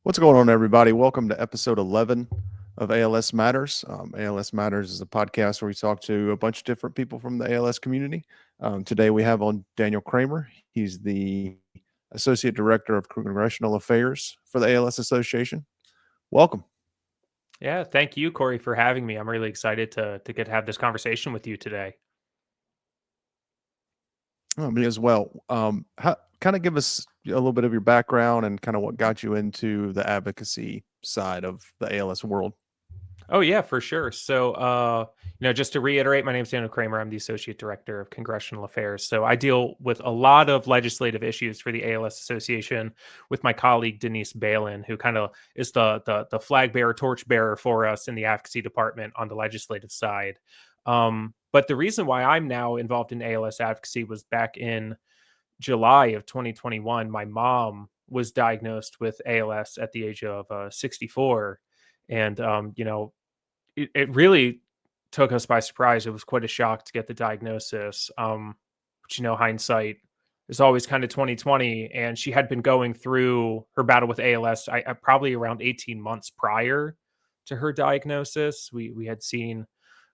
What's going on, everybody? Welcome to episode 11 of ALS Matters. ALS Matters is a podcast where we talk to a bunch of different people from the ALS community. Today we have on Daniel Cramer. He's the Associate Director of Congressional Affairs for the ALS Association. Welcome. Yeah, thank you, Cory, for having me. I'm really excited to get to have this conversation with you today. Me as well. Kind of give us a little bit of your background and kind of what got you into the advocacy side of the ALS world. Oh yeah, for sure. Just to reiterate, my name is Daniel Cramer. I'm the Associate Director of Congressional Affairs. So I deal with a lot of legislative issues for the ALS Association with my colleague Denise Balin, who kind of is the flag bearer, torch bearer for us in the advocacy department on the legislative side. But the reason why I'm now involved in ALS advocacy was back in July of 2021. My mom was diagnosed with ALS at the age of 64. And, it really took us by surprise. It was quite a shock to get the diagnosis. But, hindsight is always kind of 2020. And she had been going through her battle with ALS I probably around 18 months prior to her diagnosis. We had seen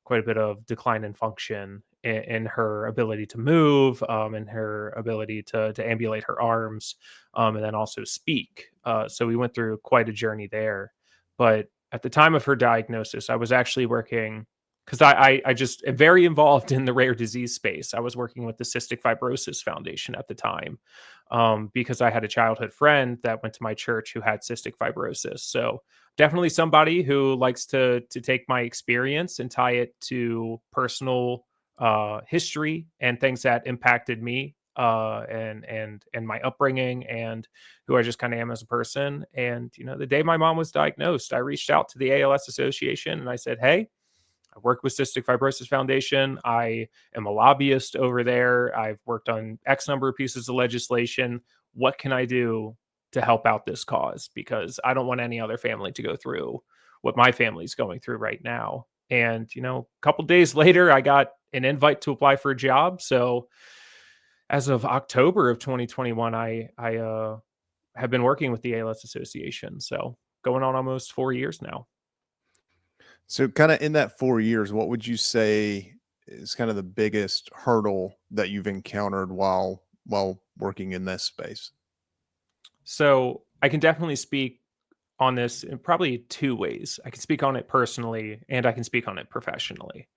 quite a bit of decline in function in her ability to move, and her ability to ambulate her arms, and then also speak. So we went through quite a journey there. But at the time of her diagnosis, I was actually working because I just am very involved in the rare disease space. I was working with the Cystic Fibrosis Foundation at the time, because I had a childhood friend that went to my church who had cystic fibrosis. So definitely somebody who likes to take my experience and tie it to personal history and things that impacted me, and my upbringing and who I just kind of am as a person. And the day my mom was diagnosed, I reached out to the ALS Association and I said, "Hey, I work with Cystic Fibrosis Foundation. I am a lobbyist over there. I've worked on X number of pieces of legislation. What can I do to help out this cause? Because I don't want any other family to go through what my family's going through right now." And, a couple days later, I got an invite to apply for a job. So as of October of 2021, I have been working with the ALS Association. So going on almost 4 years now. So, kind of in that 4 years, what would you say is kind of the biggest hurdle that you've encountered while working in this space? So I can definitely speak on this in probably two ways. I can speak on it personally and I can speak on it professionally.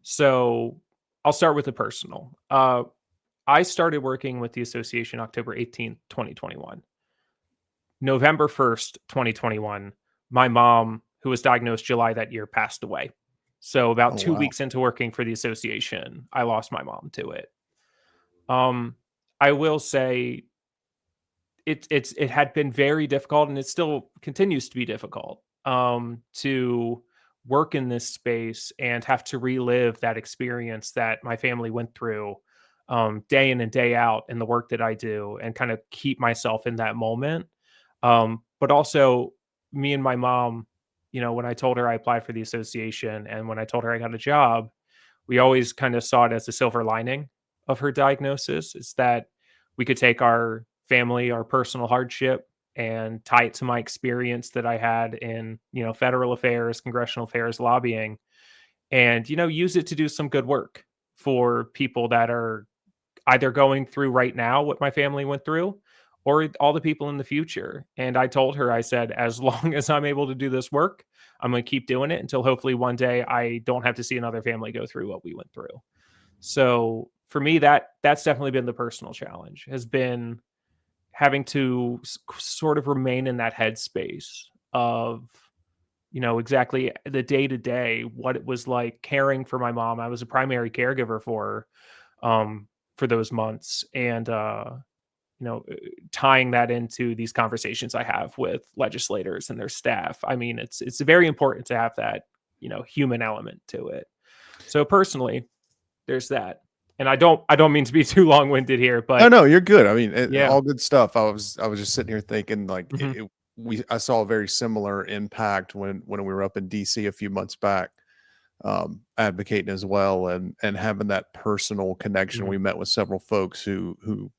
So I'll start with the personal. I started working with the association October 18th, 2021. November 1st, 2021, my mom, who was diagnosed July that year, passed away. So about Oh, two wow. weeks into working for the association, I lost my mom to it. Um, I will say it had been very difficult, and it still continues to be difficult, to work in this space and have to relive that experience that my family went through, day in and day out in the work that I do, and kind of keep myself in that moment. But also, me and my mom, when I told her I applied for the association and when I told her I got a job, we always kind of saw it as a silver lining of her diagnosis. Is that we could take our family, our personal hardship, and tie it to my experience that I had in, federal affairs, congressional affairs, lobbying, and, use it to do some good work for people that are either going through right now what my family went through or all the people in the future. And I told her, I said, as long as I'm able to do this work, I'm going to keep doing it until hopefully one day I don't have to see another family go through what we went through. So for me, that's definitely been the personal challenge, has been having to sort of remain in that headspace of, exactly the day to day, what it was like caring for my mom. I was a primary caregiver for those months. And, you know, uh, tying that into these conversations I have with legislators and their staff. I mean, it's very important to have that, human element to it. So personally, there's that. And I don't mean to be too long-winded here, No, but no, you're good. I mean, yeah. all good stuff. I was just sitting here thinking, like, Mhm. I saw a very similar impact when we were up in DC a few months back, advocating as well, and having that personal connection. Mhm. We met with several folks who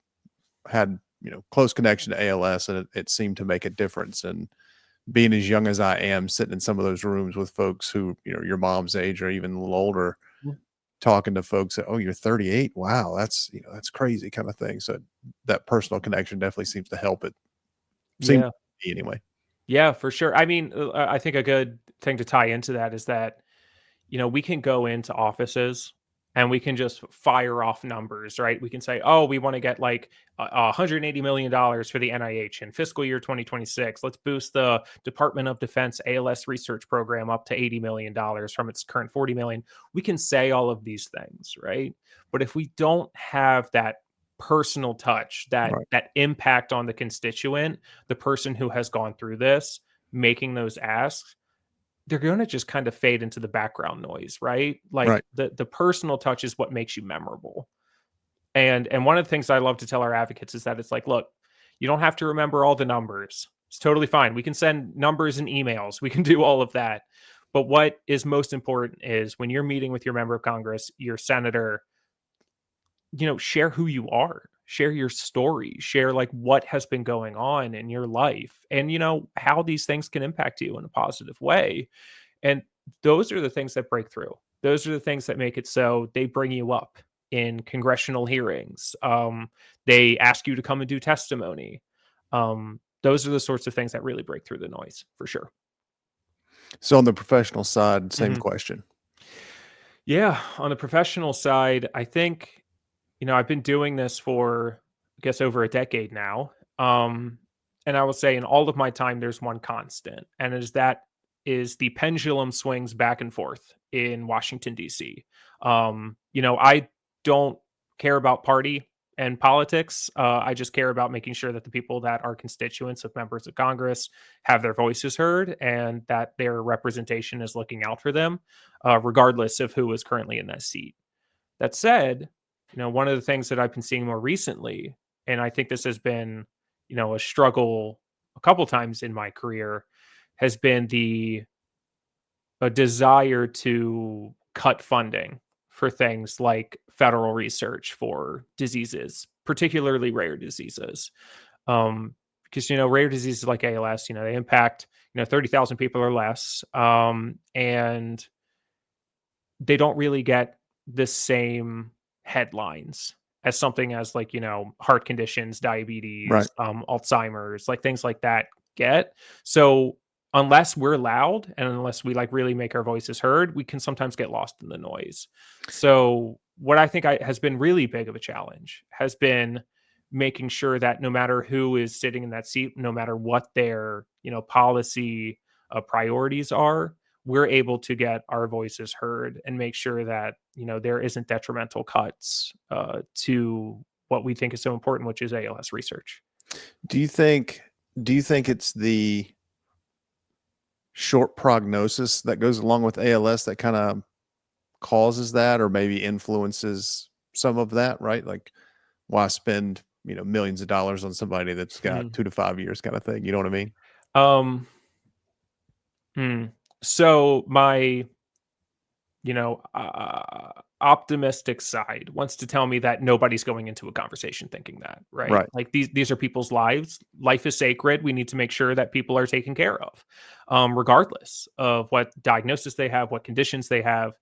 had close connection to ALS, and it seemed to make a difference. And being as young as I am, sitting in some of those rooms with folks who, your mom's age or even a little older, Mm. talking to folks that, oh, you're 38. Wow. That's crazy kind of thing. So that personal connection definitely seems to help it. Seems Yeah. to me anyway. Yeah, for sure. I mean, I think a good thing to tie into that is that, we can go into offices and we can just fire off numbers, right? We can say, oh, we want to get like $180 million for the NIH in fiscal year 2026. Let's boost the Department of Defense ALS research program up to $80 million from its current 40 million. We can say all of these things, right? But if we don't have that personal touch, that Right. that impact on the constituent, the person who has gone through this, making those asks, they're gonna just kind of fade into the background noise, right? Like, Right. the personal touch is what makes you memorable. And one of the things I love to tell our advocates is that it's like, "Look, you don't have to remember all the numbers. It's totally fine. We can send numbers and emails. We can do all of that. But what is most important is when you're meeting with your member of Congress, your senator, share who you are, share your story, share like what has been going on in your life and how these things can impact you in a positive way. And those are the things that break through. Those are the things that make it so they bring you up in congressional hearings. They ask you to come and do testimony. Those are the sorts of things that really break through the noise for sure. So on the professional side, same Mhm. question. Yeah, on the professional side, I think I've been doing this for, I guess, over a decade now. And I will say in all of my time, there's one constant, and is the pendulum swings back and forth in Washington, D.C. I don't care about party and politics. I just care about making sure that the people that are constituents of members of Congress have their voices heard and that their representation is looking out for them, regardless of who is currently in that seat. That said, one of the things that I've been seeing more recently, and I think this has been, a struggle a couple times in my career, has been the a desire to cut funding for things like federal research for diseases, particularly rare diseases. Because rare diseases like ALS, they impact 30,000 people or less, and they don't really get the same headlines as something as like, heart conditions, diabetes, Right. Alzheimer's, like things like that get. So unless we're loud and unless we like really make our voices heard, we can sometimes get lost in the noise. So what I think has been really big of a challenge has been making sure that no matter who is sitting in that seat, no matter what their, policy priorities are, we're able to get our voices heard and make sure that there isn't detrimental cuts to what we think is so important, which is ALS research. Do you think do you think it's the short prognosis that goes along with ALS that kind of causes that or maybe influences some of that, right? Like why spend, millions of dollars on somebody that's got Mm. 2 to 5 years kind of thing, you know what I mean? Um, hmm. So my you know, optimistic side wants to tell me that nobody's going into a conversation thinking that, right? Right. Like these are people's lives. Life is sacred. We need to make sure that people are taken care of, regardless of what diagnosis they have, what conditions they have.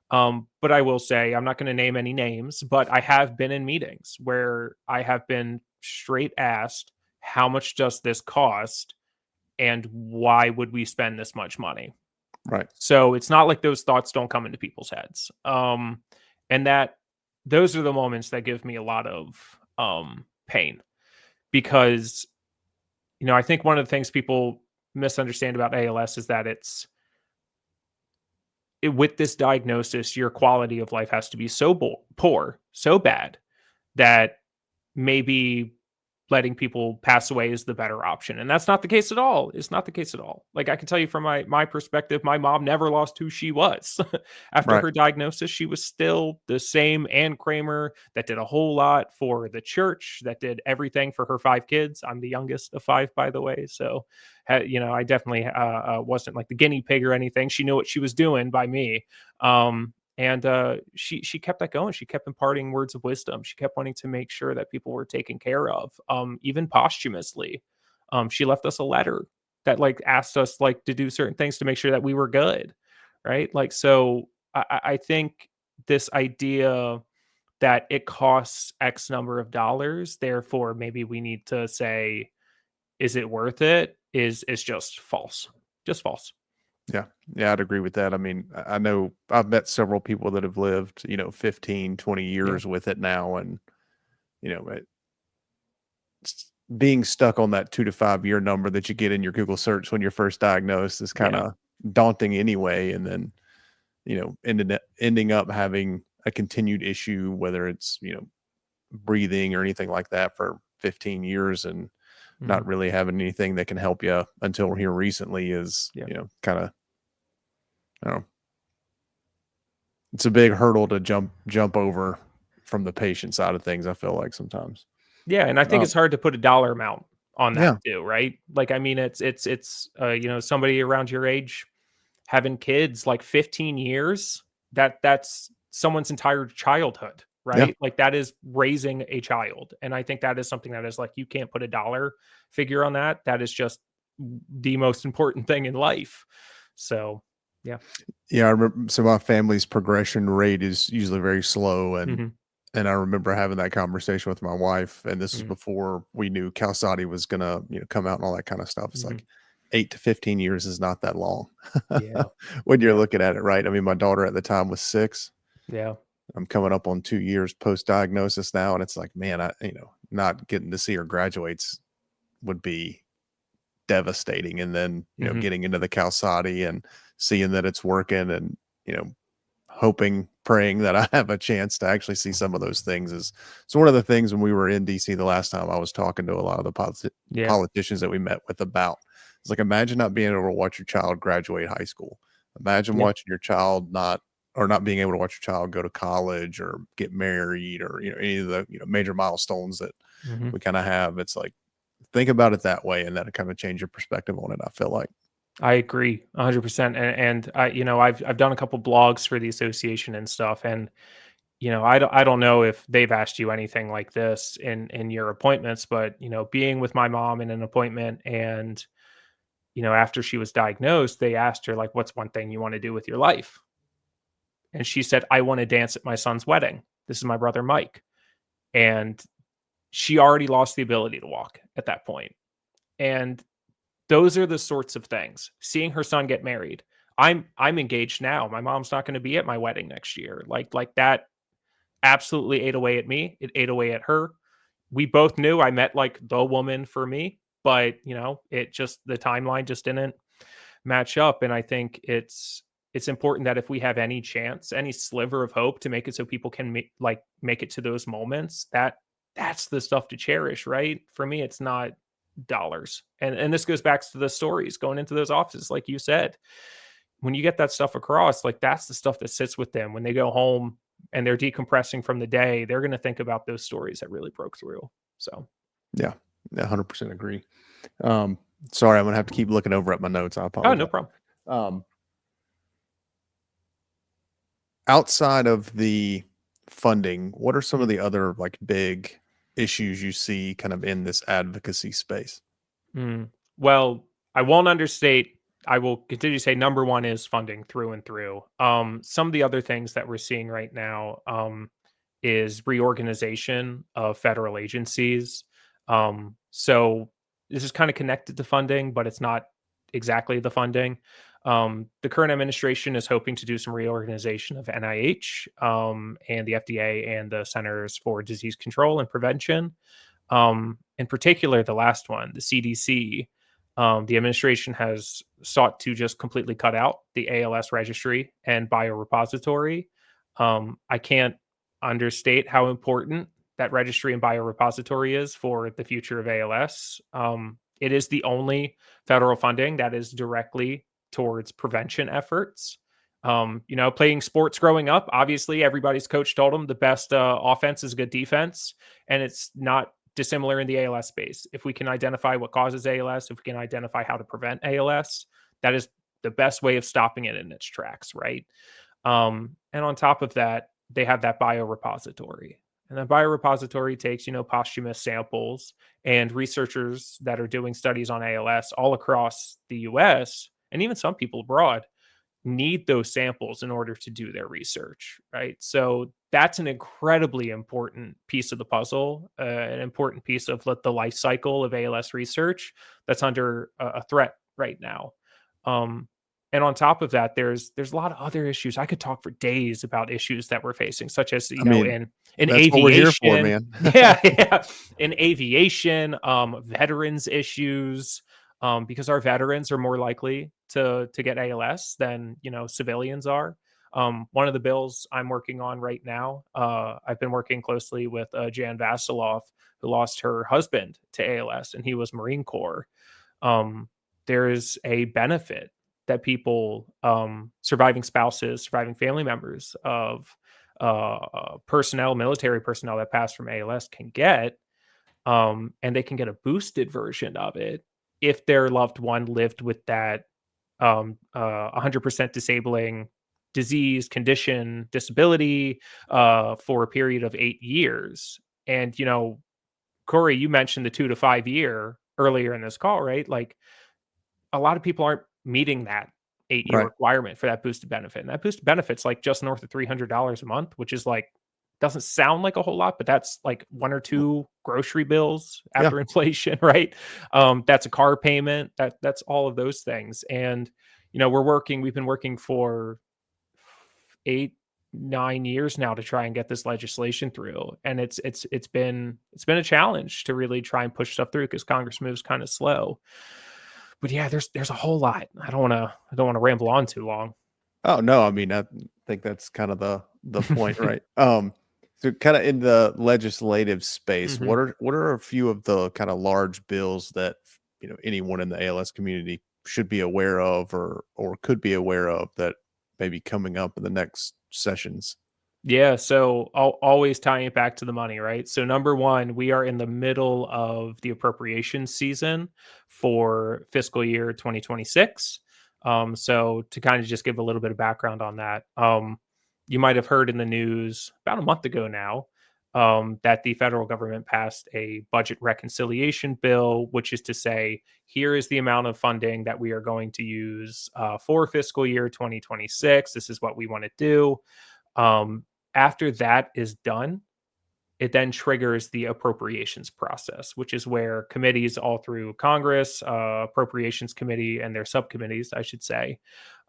But I will say, I'm not going to name any names, but I have been in meetings where I have been straight asked, how much does this cost? And why would we spend this much money? Right. So it's not like those thoughts don't come into people's heads. And those are the moments that give me a lot of pain because, I think one of the things people misunderstand about ALS is that with this diagnosis, your quality of life has to be so poor, so bad that maybe letting people pass away is the better option, and that's not the case at all. It's not the case at all. Like, I can tell you from my perspective, my mom never lost who she was. After Right. her diagnosis, she was still the same Ann Kramer that did a whole lot for the church, that did everything for her 5 kids. I'm the youngest of 5, by the way, so, I definitely, wasn't like the guinea pig or anything. She knew what she was doing by me, and she kept that going. She kept imparting words of wisdom. She kept wanting to make sure that people were taken care of, even posthumously. She left us a letter that like asked us like to do certain things to make sure that we were good, right? Like, so I think this idea that it costs X number of dollars, therefore maybe we need to say, is it worth it? Is just false. Just false. Yeah. Yeah, I'd agree with that. I mean, I know I've met several people that have lived, 15, 20 Yeah. years with it now. And, you know, being stuck on that 2 to 5 year number that you get in your Google search when you're first diagnosed is kind Yeah. of daunting anyway. And then, ending up having a continued issue, whether it's, breathing or anything like that for 15 years and not Mhm. really having anything that can help you until here recently is, Yeah. kind of, I don't know, it's a big hurdle to jump over from the patient side of things, I feel like sometimes. Yeah, and I think Um, it's hard to put a dollar amount on that yeah, too, right? Like, I mean, somebody around your age having kids like 15 years, that's someone's entire childhood, yeah, right? Like that is raising a child. And I think that is something that is like you can't put a dollar figure on that. That is just the most important thing in life. So, yeah. yeah. I remember, so my family's progression rate is usually very slow, and Mhm. I remember having that conversation with my wife, and this was Mhm. before we knew Qalsody was gonna, come out and all that kind of stuff. It's Mhm. like 8 to 15 years is not that long Yeah. when you're Yeah. looking at it, right? I mean, my daughter at the time was 6. Yeah. I'm coming up on 2 years post diagnosis now, and it's like, man, not getting to see her graduates would be devastating. And then, Mhm. getting into the Qalsody and seeing that it's working, and you know, hoping, praying that I have a chance to actually see some of those things is so one of the things when we were in DC the last time I was talking to a lot of the Yeah. politicians that we met with about. It's like, imagine not being able to watch your child graduate high school. Imagine Yeah. watching your child not being able to watch your child go to college or get married, or, any of the, major milestones that Mhm. we kind of have. It's like, think about it that way, and that'll kind of change your perspective on it, I feel like. I agree 100%. And I've done a couple blogs for the association and stuff. And, I don't know if they've asked you anything like this in your appointments, but, being with my mom in an appointment and, after she was diagnosed, they asked her, like, what's one thing you want to do with your life? And she said, I want to dance at my son's wedding. This is my brother, Mike. And she already lost the ability to walk at that point. And those are the sorts of things. Seeing her son get married. I'm engaged now. My mom's not going to be at my wedding next year. Like that absolutely ate away at me. It ate away at her. We both knew I met like the woman for me, but it just the timeline just didn't match up. And I think it's important that if we have any chance, any sliver of hope to make it so people can make it to those moments, that's the stuff to cherish, right? For me, it's not dollars. And this goes back to the stories going into those offices, like you said. When you get that stuff across, like that's the stuff that sits with them when they go home and they're decompressing from the day. They're going to think about those stories that really broke through. So, Yeah, 100% agree. Um, Sorry, I'm gonna have to keep looking over at my notes. I oh, no apologize. problem. Um, Outside of the funding, what are some of Mhm. the other like big issues you see kind of in this advocacy space? Mm. Well, I won't understate. I will continue to say number one is funding through and through. Some of the other things that we're seeing right now is reorganization of federal agencies. So this is kind of connected to funding, but it's not exactly the funding. The current administration is hoping to do some reorganization of NIH and the FDA and the Centers for Disease Control and Prevention. In particular, the last one, the CDC, the administration has sought to just completely cut out the ALS registry and biorepository. I can't understate how important that registry and biorepository is for the future of ALS. It is the only federal funding that is directly towards prevention efforts. Playing sports growing up, obviously everybody's coach told them the best offense is good defense, and it's not dissimilar in the ALS space. If we can identify what causes ALS, if we can identify how to prevent ALS, that is the best way of stopping it in its tracks, right? And on top of that, they have that biorepository. And then biorepository takes, posthumous samples, and researchers that are doing studies on ALS all across the US and even some people abroad need those samples in order to do their research, right? So that's an incredibly important piece of the puzzle, an important piece of the life cycle of ALS research that's under a threat right now. Um, and on top of that, there's a lot of other issues. I could talk for days about issues that we're facing, such as I mean, in that's what we're here for, aviation, man. yeah, yeah, in aviation, veterans issues, because our veterans are more likely to get ALS than civilians are. One of the bills I'm working on right now, I've been working closely with Jan Vasiloff, who lost her husband to ALS, and he was Marine Corps. Um, there is a benefit that people, surviving spouses, surviving family members of personnel, military personnel that passed from ALS can get, and they can get a boosted version of it if their loved one lived with that 100% disabling disease, condition, disability for a period of 8 years. And, Cory, you mentioned the 2 to 5 year earlier in this call, right? Like a lot of people aren't meeting that 8 year Right. requirement for that boosted benefit. And that boosted benefit's like just north of $300 a month, which is like, doesn't sound like a whole lot, but that's like one or two grocery bills Yeah. after inflation, right? That's a car payment. That's all of those things. And we've been working for 8, 9 years now to try and get this legislation through. And it's been a challenge to really try and push stuff through because Congress moves kind of slow. But yeah, there's a whole lot. I don't want to ramble on too long. Oh no, I mean, I think that's kind of the point, right? So kind of in the legislative space, Mhm. what are a few of the kind of large bills that anyone in the ALS community should be aware of or could be aware of that may be coming up in the next sessions? Yeah, so always tying it back to the money, right? So number one, we are in the middle of the appropriation season for fiscal year 2026. So to kind of just give a little bit of background on that, you might have heard in the news about a month ago now, that the federal government passed a budget reconciliation bill, which is to say, here is the amount of funding that we are going to use for fiscal year 2026. This is what we want to do. Um, After that is done, it then triggers the appropriations process, which is where committees all through Congress, appropriations committee and their subcommittees, I should say,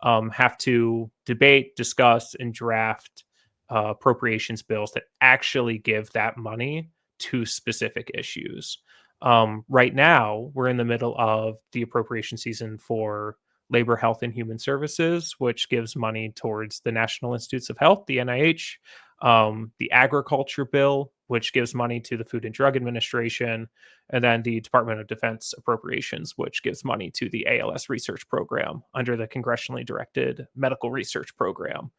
have to debate, discuss, and draft appropriations bills that actually give that money to specific issues. Right now, we're in the middle of the appropriation season for Labor, Health, and Human Services, which gives money towards the National Institutes of Health, the NIH, the agriculture bill, which gives money to the Food and Drug Administration, and then the Department of Defense appropriations, which gives money to the ALS research program under the congressionally directed medical research program.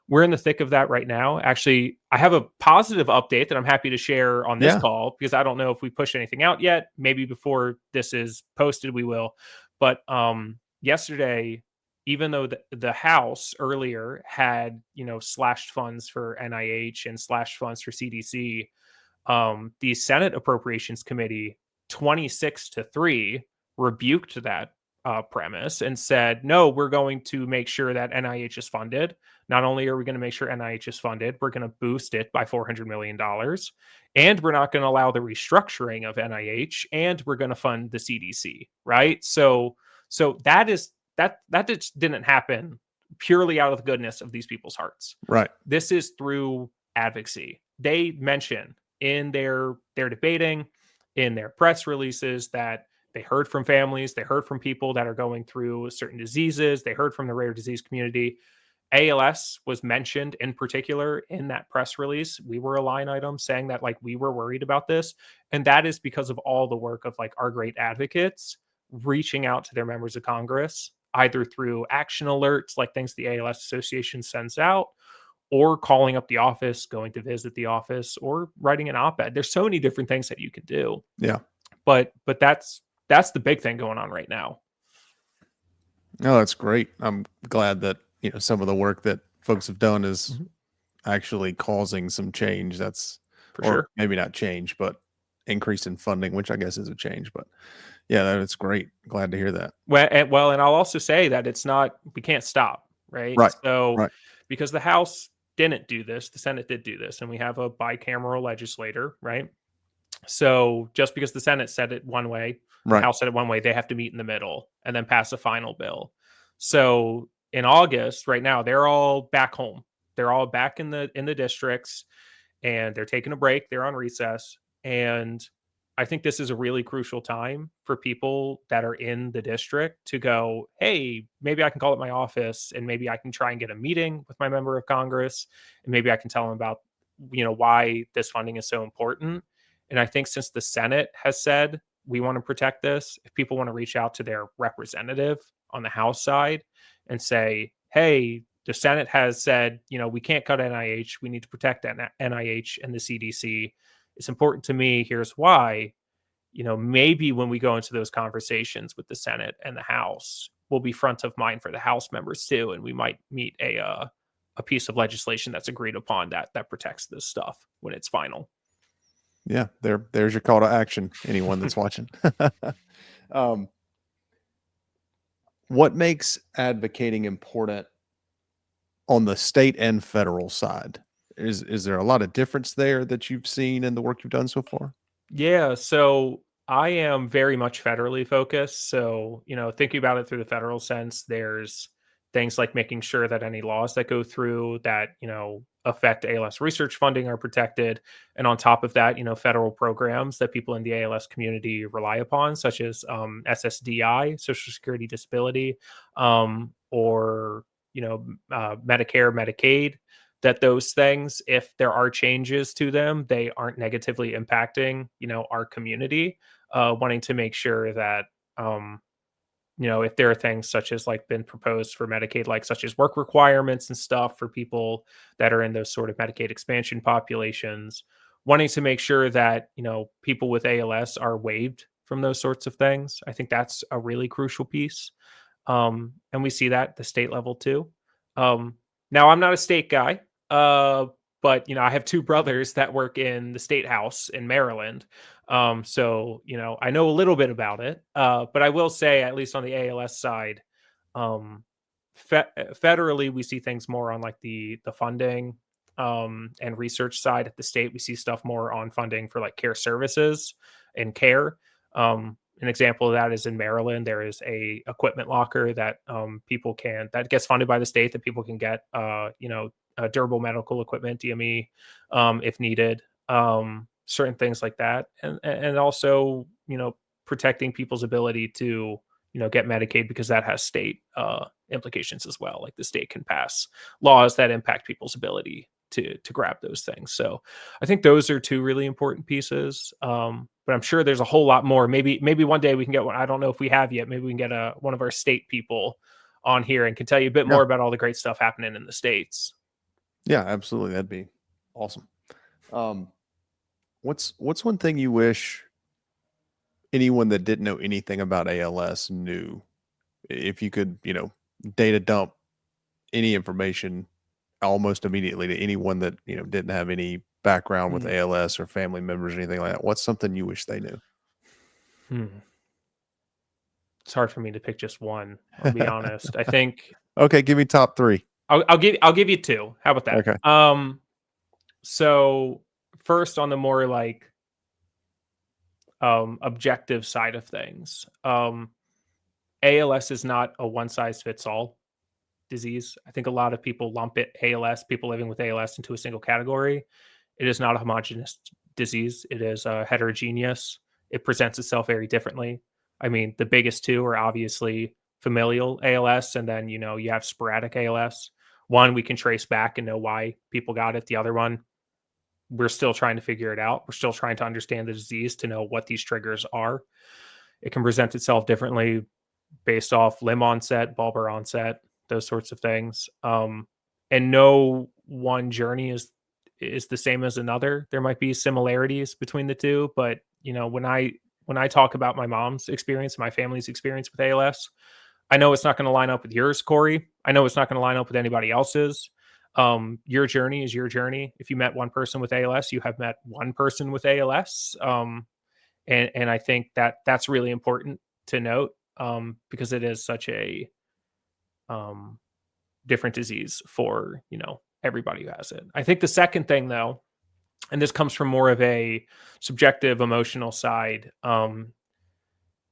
We're in the thick of that right now. Actually, I have a positive update that I'm happy to share on this Yeah. call because I don't know if we pushed anything out yet. Maybe before this is posted, we will. But yesterday, even though the House earlier had slashed funds for NIH and slashed funds for CDC, the Senate Appropriations Committee 26-3 rebuked that premise and said, no, we're going to make sure that NIH is funded. Not only are we going to make sure NIH is funded, we're going to boost it by $400 million. And we're not going to allow the restructuring of NIH, and we're going to fund the CDC, right? So that just didn't happen purely out of the goodness of these people's hearts. Right. This is through advocacy. They mention in their debating, in their press releases, that they heard from families, they heard from people that are going through certain diseases, they heard from the rare disease community. ALS was mentioned in particular in that press release. We were a line item saying that like we were worried about this. And that is because of all the work of like our great advocates reaching out to their members of Congress, either through action alerts, like things the ALS Association sends out, or calling up the office, going to visit the office, or writing an op-ed. There's so many different things that you can do. Yeah. But that's the big thing going on right now. No, that's great. I'm glad that some of the work that folks have done is Mhm. actually causing some change. That's for or sure. maybe not change, but increase in funding, which I guess is a change. But yeah, that's great. Glad to hear that. And I'll also say that it's not, we can't stop, right? Right. So Right. because the House didn't do this, the Senate did do this, and we have a bicameral legislator, right? So just because the Senate said it one way and the Right. House said it one way, they have to meet in the middle and then pass a final bill. So in August, right now, they're all back home. They're all back in the districts, and they're taking a break. They're on recess. And I think this is a really crucial time for people that are in the district to go, hey, maybe I can call up my office and maybe I can try and get a meeting with my member of Congress. And maybe I can tell them about, why this funding is so important. And I think since the Senate has said we want to protect this, if people want to reach out to their representative on the House side and say, hey, the Senate has said, we can't cut NIH. We need to protect NIH and the CDC. It's important to me. Here's why. Maybe when we go into those conversations with the Senate and the House, we'll be front of mind for the House members too, and we might meet a piece of legislation that's agreed upon that protects this stuff when it's final. Yeah. There's your call to action. Anyone that's watching. um, what makes advocating important on the state and federal side? Is there a lot of difference there that you've seen in the work you've done so far? Yeah, so I am very much federally focused. So, thinking about it through the federal sense, there's things like making sure that any laws that go through that, affect ALS research funding are protected. And on top of that, federal programs that people in the ALS community rely upon, such as SSDI, Social Security Disability, or, Medicare, Medicaid, that those things, if there are changes to them, they aren't negatively impacting, our community. Wanting to make sure that, if there are things such as like been proposed for Medicaid, like such as work requirements and stuff for people that are in those sort of Medicaid expansion populations, wanting to make sure that, people with ALS are waived from those sorts of things. I think that's a really crucial piece. And we see that at the state level too. Um, Now I'm not a state guy, uh, but I have two brothers that work in the state house in Maryland. So I know a little bit about it. But I will say, at least on the ALS side, um, federally we see things more on like the funding and research side. At the state, we see stuff more on funding for like care services and care. An example of that is in Maryland. There is a equipment locker that that gets funded by the state, that people can get durable medical equipment, DME, if needed. Certain things like that, and also protecting people's ability to get Medicaid, because that has state implications as well. Like the state can pass laws that impact people's ability to grab those things. So I think those are two really important pieces. But I'm sure there's a whole lot more. Maybe one day we can get one. I don't know if we have yet. Maybe we can get one of our state people on here and can tell you a bit Yeah. more about all the great stuff happening in the states. Yeah, absolutely. That'd be awesome. Um, what's one thing you wish anyone that didn't know anything about ALS knew? If you could, data dump any information almost immediately to anyone that, didn't have any background with Hmm. ALS or family members or anything like that, what's something you wish they knew? Hmm. It's hard for me to pick just one. I'll be honest. I think Okay, give me top 3. I'll give you two. How about that? Okay. So first, on the more like objective side of things, ALS is not a one size fits all disease. I think a lot of people lump people living with ALS, into a single category. It is not a homogeneous disease. It is heterogeneous. It presents itself very differently. I mean, the biggest two are obviously familial ALS, and then you have sporadic ALS. One we can trace back and know why people got it. The other one, we're still trying to figure it out. We're still trying to understand the disease to know what these triggers are. It can present itself differently based off limb onset, bulbar onset, those sorts of things. And no one journey is the same as another. There might be similarities between the two, but when I talk about my mom's experience, my family's experience with ALS, I know it's not going to line up with yours, Cory. I know it's not going to line up with anybody else's. Your journey is your journey. If you met one person with ALS, you have met one person with ALS. And I think that that's really important to note, because it is such a um, different disease for, everybody who has it. I think the second thing, though, and this comes from more of a subjective emotional side,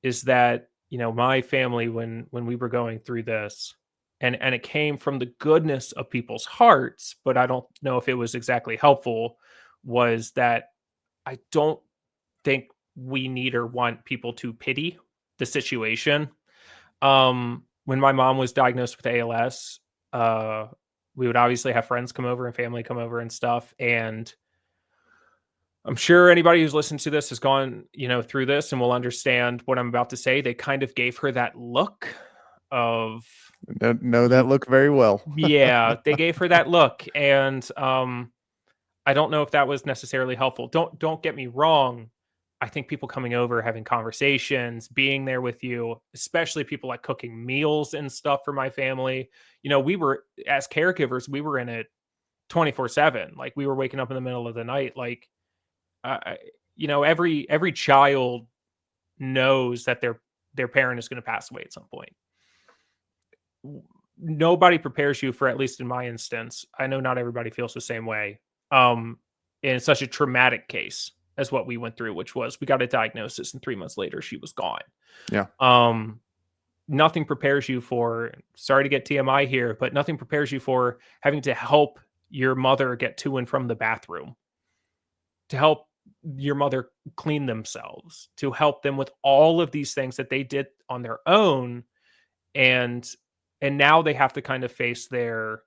is that, my family, when we were going through this, and it came from the goodness of people's hearts, but I don't know if it was exactly helpful, was that I don't think we need or want people to pity the situation. When my mom was diagnosed with ALS, uh, we would obviously have friends come over and family come over and stuff. And I'm sure anybody who's listened to this has gone, through this and will understand what I'm about to say. They kind of gave her that look of, Know that look very well. yeah, they gave her that look. And I don't know if that was necessarily helpful. Don't get me wrong. I think people coming over, having conversations, being there with you, especially people like cooking meals and stuff for my family. We were, as caregivers, we were in it 24/7. Like, we were waking up in the middle of the night. Like, every child knows that their parent is going to pass away at some point. Nobody prepares you for, at least in my instance, I know not everybody feels the same way. In such a traumatic case as what we went through, which was we got a diagnosis and 3 months later she was gone. Yeah. Nothing prepares you for, sorry to get TMI here, but nothing prepares you for having to help your mother get to and from the bathroom, to help your mother clean themselves, to help them with all of these things that they did on their own. And now they have to kind of face their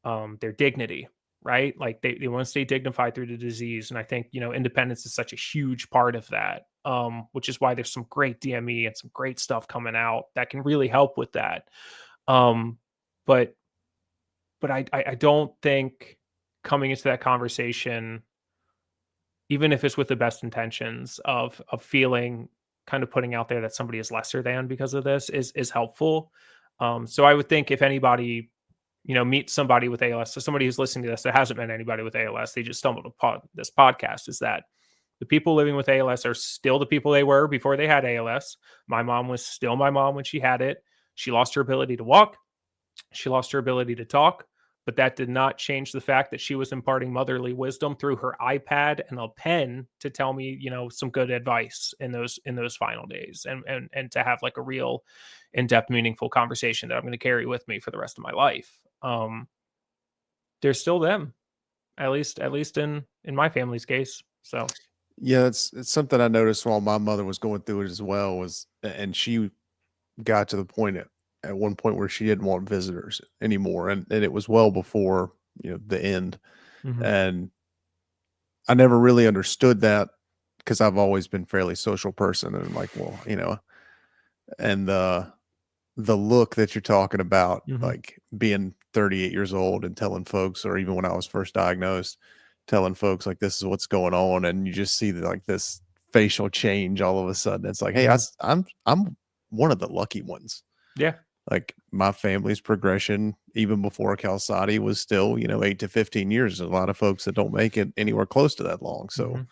dignity, right? Like, they want to stay dignified through the disease. And I think, independence is such a huge part of that. Which is why there's some great DME and some great stuff coming out that can really help with that. But I don't think coming into that conversation, even if it's with the best intentions of feeling, kind of putting out there that somebody is lesser than because of this, is helpful. So I would think if anybody, meet somebody with ALS, so somebody who's listening to this that hasn't met anybody with ALS, they just stumbled upon this podcast, is that the people living with ALS are still the people they were before they had ALS. My mom was still my mom when she had it. She lost her ability to walk. She lost her ability to talk, but that did not change the fact that she was imparting motherly wisdom through her iPad and a pen to tell me, some good advice in those final days, and to have like a real in-depth, meaningful conversation that I'm going to carry with me for the rest of my life. They're still them, at least in my family's case. So Yeah, it's something I noticed while my mother was going through it as well, and she got to the point at one point where she didn't want visitors anymore. And it was well before, the end. mhm, And I never really understood that because I've always been fairly social person, and I'm like, well, and the look that you're talking about, mhm, like being 38 years old and telling folks, or even when I was first diagnosed, telling folks like this is what's going on, and you just see like this facial change all of a sudden. It's like, hey, mhm. I'm one of the lucky ones. Yeah. Like, my family's progression, even before Calcati, was still, 8 to 15 years. There's a lot of folks that don't make it anywhere close to that long. So,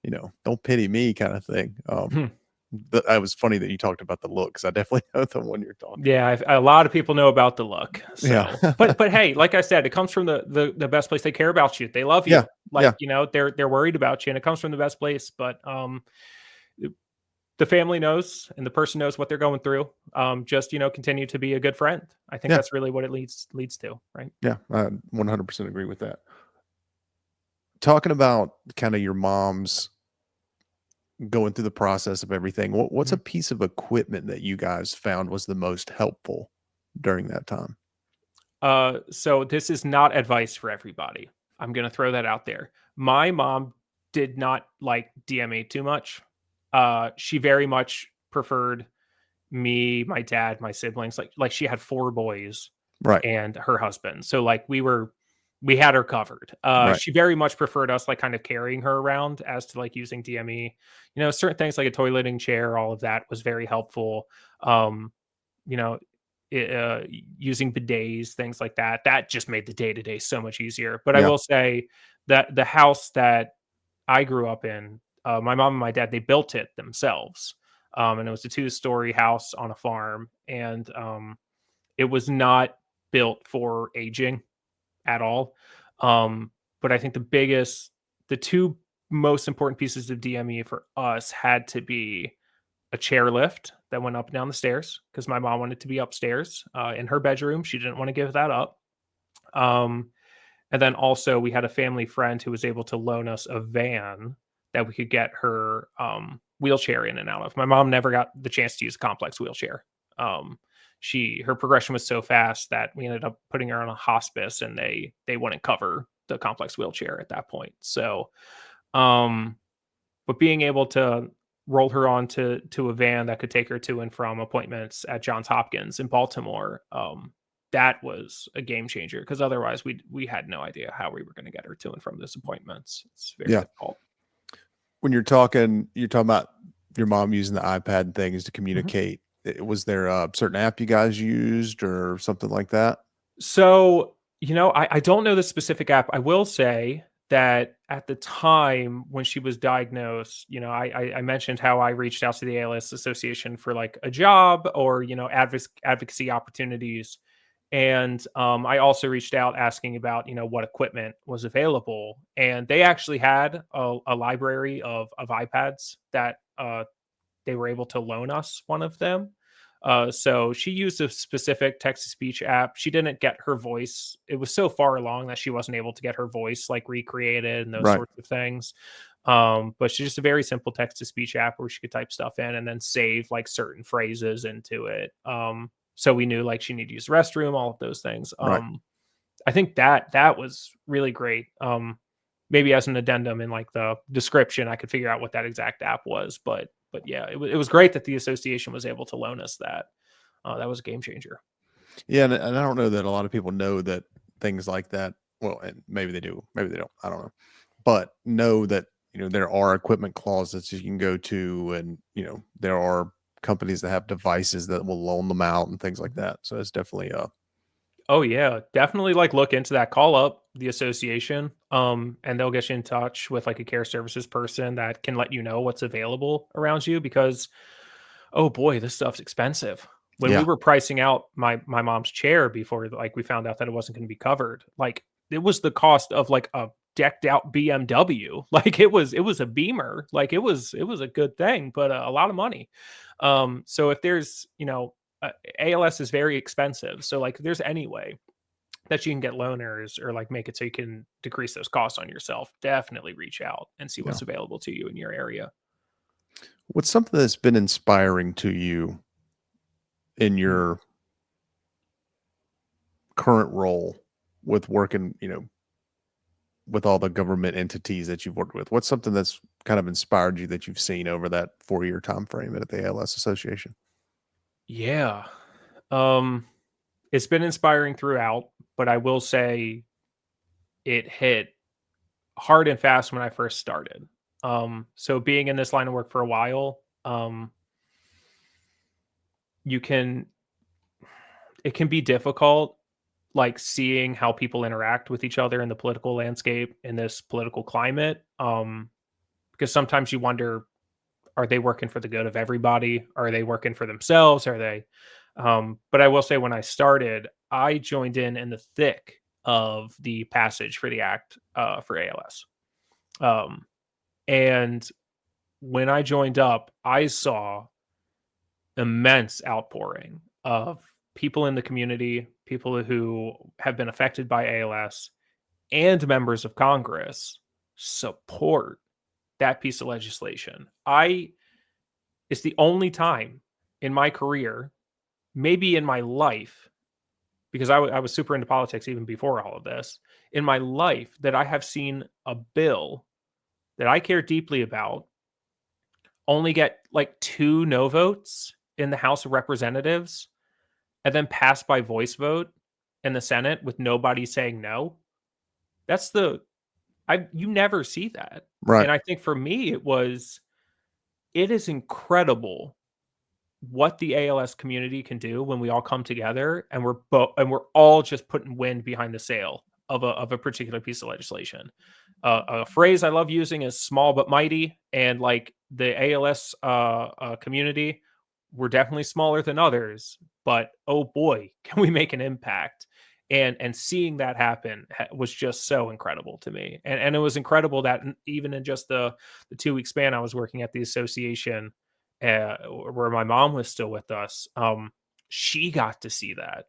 Mhm. don't pity me, kind of thing. Hmm. But it was funny that you talked about the look, because I definitely know the one you're talking Yeah, about. a lot of people know about the look. Yeah. So, but hey, like I said, it comes from the best place. They care about you. They love Yeah. you. Like, Yeah. they're worried about you, and it comes from the best place. But the family knows, and the person knows what they're going through. Just, continue to be a good friend. I think Yeah. that's really what it leads to, right? Yeah. I 100% agree with that. Talking about kind of your mom's going through the process of everything, what's a Mhm. piece of equipment that you guys found was the most helpful during that time? So this is not advice for everybody. I'm gonna throw that out there. My mom did not like DMA too much. She very much preferred me, my dad, my siblings. Like she had 4 boys Right. and her husband. So like we had her covered. Right. She very much preferred us like kind of carrying her around as to like using DME. Certain things like a toileting chair, all of that was very helpful. Um, you know, using bidets, things like that. That just made the day to day so much easier. But I Yeah. will say that the house that I grew up in, my mom and my dad, they built it themselves. And it was a 2-story house on a farm. And it was not built for aging at all. Um, but I think the two most important pieces of DME for us had to be a chairlift that went up and down the stairs because my mom wanted to be upstairs in her bedroom. She didn't want to give that up. Um, and then also we had a family friend who was able to loan us a van that we could get her wheelchair in and out of. My mom never got the chance to use a complex wheelchair. Um, her progression was so fast that we ended up putting her on a hospice, and they wouldn't cover the complex wheelchair at that point. So, um, but being able to roll her onto to a van that could take her to and from appointments at Johns Hopkins in Baltimore, that was a game changer because otherwise we had no idea how we were going to get her to and from those appointments. It's very Yeah. difficult. When you're talking about your mom using the iPad and things to Mhm. communicate. Was there a certain app you guys used or something like that? So, I don't know the specific app. I will say that at the time when she was diagnosed, I mentioned how I reached out to the ALS Association for like a job or, advocacy opportunities. And I also reached out asking about, what equipment was available. And they actually had a library of iPads that they were able to loan us one of them. So she used a specific text to speech app. She didn't get her voice. It was so far along that she wasn't able to get her voice like recreated and those Right. sorts of things. But she's just a very simple text to speech app where she could type stuff in and then save like certain phrases into it. So we knew like she needed to use the restroom, all of those things. Right. I think that was really great. Maybe as an addendum in like the description, I could figure out what that exact app was. But yeah, it was great that the association was able to loan us that. That was a game changer. Yeah, and I don't know that a lot of people know that things like that. Well, and maybe they do, maybe they don't. I don't know, but know that there are equipment closets you can go to, and there are companies that have devices that will loan them out and things like Mhm. that. So it's definitely Oh yeah, definitely like look into that. Call up the association, and they'll get you in touch with like a care services person that can let you know what's available around you because oh boy, this stuff's expensive. When we yeah, were pricing out my mom's chair before, like, we found out that it wasn't gonna be covered, like, it was the cost of, like, a decked out BMW. Like, it was a Beamer. Like, it was a good thing, but a lot of money. So if there's, ALS is very expensive, so, like, if there's any way that you can get loaners or, like, make it so you can decrease those costs on yourself, definitely reach out and see yeah. what's available to you in your area. What's something that's been inspiring to you in Mm. your current role with working, with all the government entities that you've worked with? What's something that's kind of inspired you that you've seen over that 4-year time frame at the ALS Association? Yeah. Um, it's been inspiring throughout, but I will say it hit hard and fast when I first started. So being in this line of work for a while, you can it can be difficult like seeing how people interact with each other in the political landscape in this political climate. Because sometimes you wonder, are they working for the good of everybody? Are they working for themselves? Are they but I will say when I started, I joined in the thick of the passage for the act for ALS. Um, and when I joined up, I saw immense outpouring of people in the community, people who have been affected by ALS, and members of Congress support that piece of legislation. It's the only time in my career, maybe in my life, because I was super into politics even before all of this, in my life that I have seen a bill that I care deeply about only get like 2 no votes in the House of Representatives and then pass by voice vote in the Senate with nobody saying no. That's the I you never see that. Right. And I think for me it is incredible what the ALS community can do when we all come together and we're all just putting wind behind the sail of a particular piece of legislation. A phrase I love using is "small but mighty," and like the ALS community, we're definitely smaller than others, but oh boy, can we make an impact! And seeing that happen was just so incredible to me, and it was incredible that even in just the 2 week span I was working at the association, where my mom was still with us, she got to see that.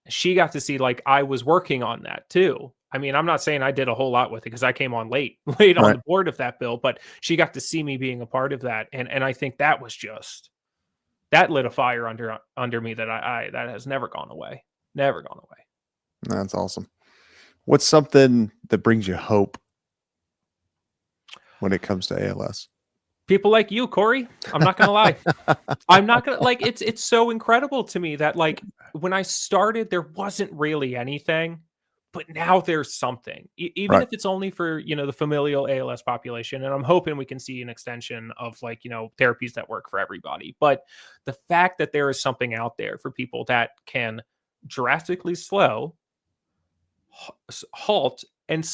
She got to see like I was working on that too. I mean, I'm not saying I did a whole lot with it because I came on late, late on Right. the board of that bill, but she got to see me being a part of that, and I think that was just that lit a fire under me that I that has never gone away, never gone away. That's awesome. What's something that brings you hope when it comes to ALS? People like you, Corey. I'm not gonna lie. I'm not gonna like it's so incredible to me that like when I started, there wasn't really anything, but now there's something. Even Right. if it's only for the familial ALS population, and I'm hoping we can see an extension of like therapies that work for everybody. But the fact that there is something out there for people that can drastically slow, halt, and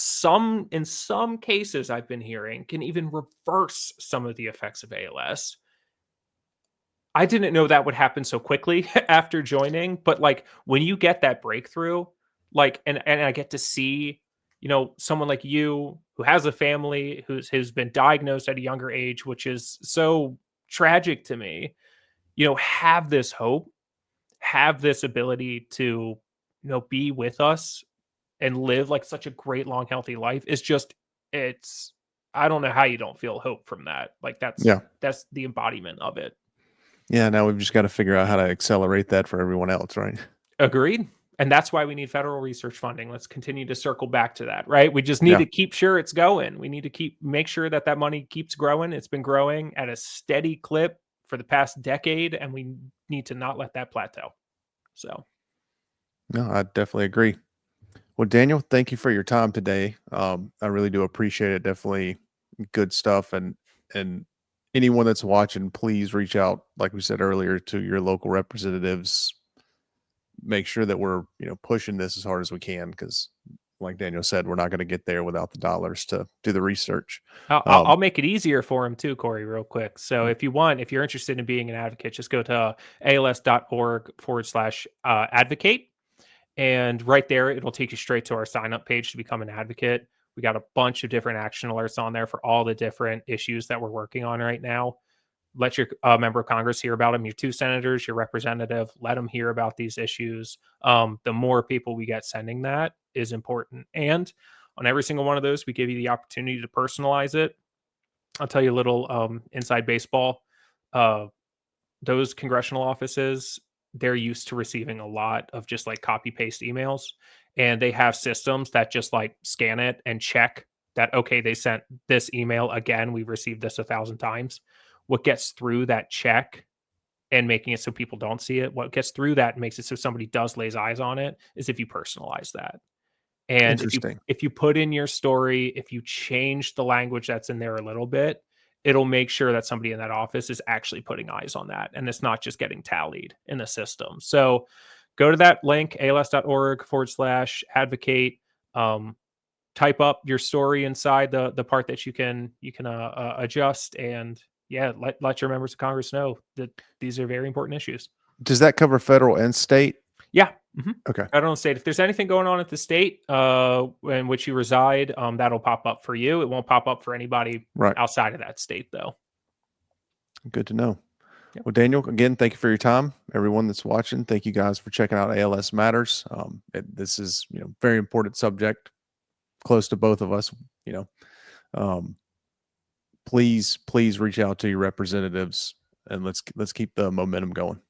in some cases I've been hearing can even reverse some of the effects of ALS. I didn't know that would happen so quickly after joining, but, like, when you get that breakthrough, like, and I get to see, someone like you who has a family, who's been diagnosed at a younger age, which is so tragic to me, have this hope, have this ability to, be with us and live, like, such a great, long, healthy life is just it's I don't know how you don't feel hope from that. Like, that's Yeah. that's the embodiment of it. Yeah. Now we've just got to figure out how to accelerate that for everyone else, right? Agreed. And that's why we need federal research funding. Let's continue to circle back to that, right? We just need Yeah. to keep sure it's going. We need to make sure that that money keeps growing. It's been growing at a steady clip for the past decade, and we need to not let that plateau. So, No, I definitely agree. Well, Daniel, thank you for your time today. I really do appreciate it. Definitely good stuff. And anyone that's watching, please reach out, like we said earlier, to your local representatives. Make sure that we're pushing this as hard as we can because, like Daniel said, we're not going to get there without the dollars to do the research. I'll make it easier for him too, Corey, real quick. So, Mm, if you're interested in being an advocate, just go to als.org/advocate. And right there, it'll take you straight to our sign up page to become an advocate. We got a bunch of different action alerts on there for all the different issues that we're working on right now. Let your member of Congress hear about them, your 2 senators, your representative, let them hear about these issues. The more people we get sending that is important. And on every single one of those, we give you the opportunity to personalize it. I'll tell you a little inside baseball. Uh, those congressional offices, they're used to receiving a lot of just like copy paste emails. And they have systems that just like scan it and check that, okay, they sent this email again. We've received this 1,000 times. What gets through that check and making it so people don't see it, what gets through that and makes it so somebody does lays eyes on it is if you personalize that. And interesting. if you put in your story, if you change the language that's in there a little bit, it'll make sure that somebody in that office is actually putting eyes on that and it's not just getting tallied in the system. So go to that link, als.org/advocate. Type up your story inside the part that you can adjust, and yeah, let your members of Congress know that these are very important issues. Does that cover federal and state? Yeah. Mhm. Okay. I don't state if there's anything going on at the state in which you reside, that'll pop up for you. It won't pop up for anybody Right. outside of that state, though. Good to know. Yep. Well, Daniel, again, thank you for your time. Everyone that's watching, thank you guys for checking out ALS Matters. This is, very important subject, close to both of us. You know, um, please reach out to your representatives and let's keep the momentum going.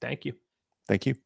Thank you. Thank you.